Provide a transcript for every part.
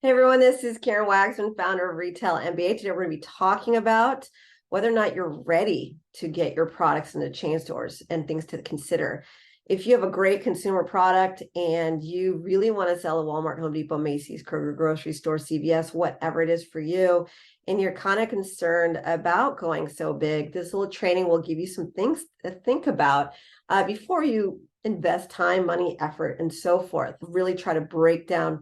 Hey everyone, this is Karen Waksman, founder of Retail MBA. Today we're going to be talking about whether or not you're ready to get your products into chain stores and things to consider. If you have a great consumer product and you really want to sell at Walmart, Home Depot, Macy's, Kroger, grocery store, CVS, whatever it is for you, and you're kind of concerned about going so big, this little training will give you some things to think about before you invest time, money, effort, and so forth. Really try to break down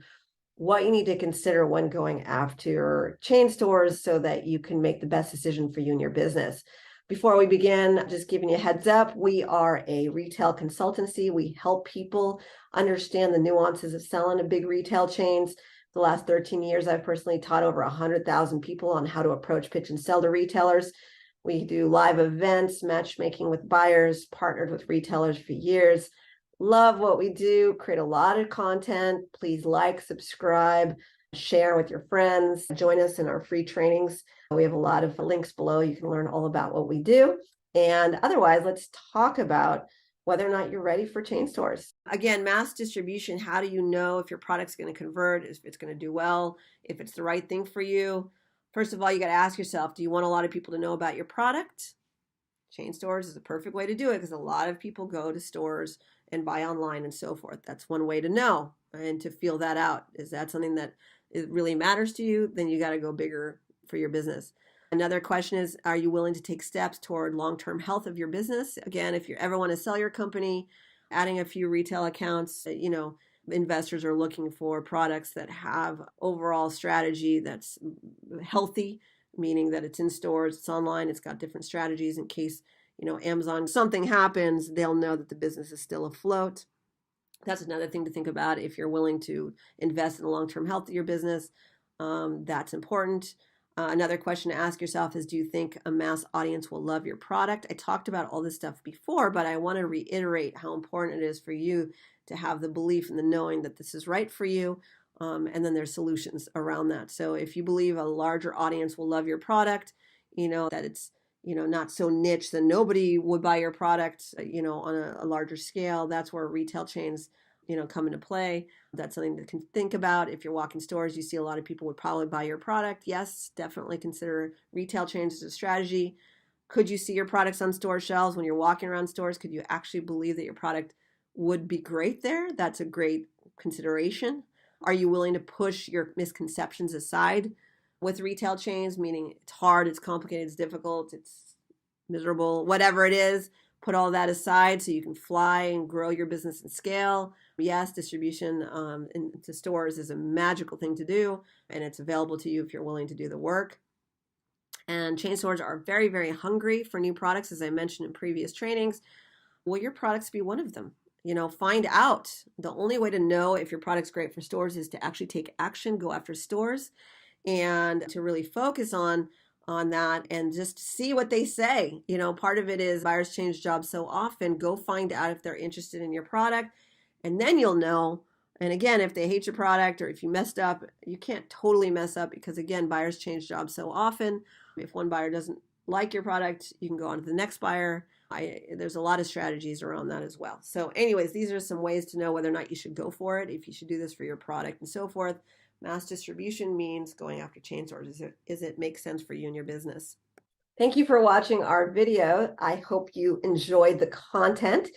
what you need to consider when going after chain stores so that you can make the best decision for you and your business. Before we begin, just giving you a heads up, we are a retail consultancy. We help people understand the nuances of selling to big retail chains. The last 13 years, I've personally taught over 100,000 people on how to approach, pitch, and sell to retailers. We do live events, matchmaking with buyers, partnered with retailers for years. Love what we do, create a lot of content. Please like, subscribe, share with your friends. Join us in our free trainings. We have a lot of links below. You can learn all about what we do. And otherwise, let's talk about whether or not you're ready for chain stores. Again, mass distribution. How do you know if your product's going to convert, if it's going to do well, if it's the right thing for you? First of all, you got to ask yourself, do you want a lot of people to know about your product? Chain stores is a perfect way to do it because a lot of people go to stores and buy online and so forth. That's one way to know and to feel that out. Is that something that it really matters to you? Then you got to go bigger for your business. Another question is, are you willing to take steps toward long-term health of your business? Again, if you ever want to sell your company, adding a few retail accounts, investors are looking for products that have overall strategy that's healthy, meaning that it's in stores, it's online, it's got different strategies in case, Amazon, something happens, they'll know that the business is still afloat. That's another thing to think about if you're willing to invest in the long-term health of your business. That's important. Another question to ask yourself is, do you think a mass audience will love your product? I talked about all this stuff before, but I want to reiterate how important it is for you to have the belief and the knowing that this is right for you. And then there's solutions around that. So if you believe a larger audience will love your product, that it's, not so niche that nobody would buy your product, on a larger scale, that's where retail chains, come into play. That's something to think about. If you're walking stores, you see a lot of people would probably buy your product. Yes, definitely consider retail chains as a strategy. Could you see your products on store shelves when you're walking around stores? Could you actually believe that your product would be great there? That's a great consideration. Are you willing to push your misconceptions aside with retail chains, meaning it's hard, it's complicated, it's difficult, it's miserable, whatever it is? Put all that aside so you can fly and grow your business and scale. Yes, distribution into stores is a magical thing to do, and it's available to you if you're willing to do the work. And chain stores are very, very hungry for new products, as I mentioned in previous trainings. Will your products be one of them? Find out. The only way to know if your product's great for stores is to actually take action, go after stores, and to really focus on that and just see what they say. Part of it is buyers change jobs so often. Go find out if they're interested in your product, and then you'll know. And again, if they hate your product or if you messed up, you can't totally mess up because, again, buyers change jobs so often. If one buyer doesn't like your product, you can go on to the next buyer. There's a lot of strategies around that as well. So anyways, these are some ways to know whether or not you should go for it, if you should do this for your product and so forth. Mass distribution means going after chain stores. Is it make sense for you and your business? Thank you for watching our video. I hope you enjoyed the content.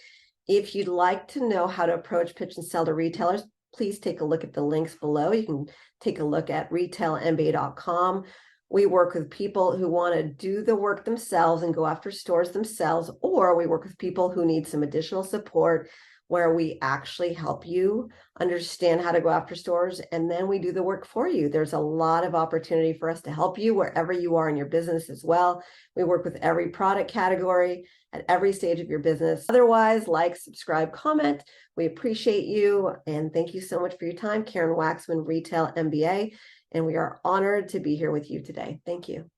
If you'd like to know how to approach, pitch, and sell to retailers, please take a look at the links below. You can take a look at retailmba.com. We work with people who want to do the work themselves and go after stores themselves, or we work with people who need some additional support where we actually help you understand how to go after stores, and then we do the work for you. There's a lot of opportunity for us to help you wherever you are in your business as well. We work with every product category at every stage of your business. Otherwise, like, subscribe, comment. We appreciate you, and thank you so much for your time. Karen Waksman, Retail MBA, and we are honored to be here with you today. Thank you.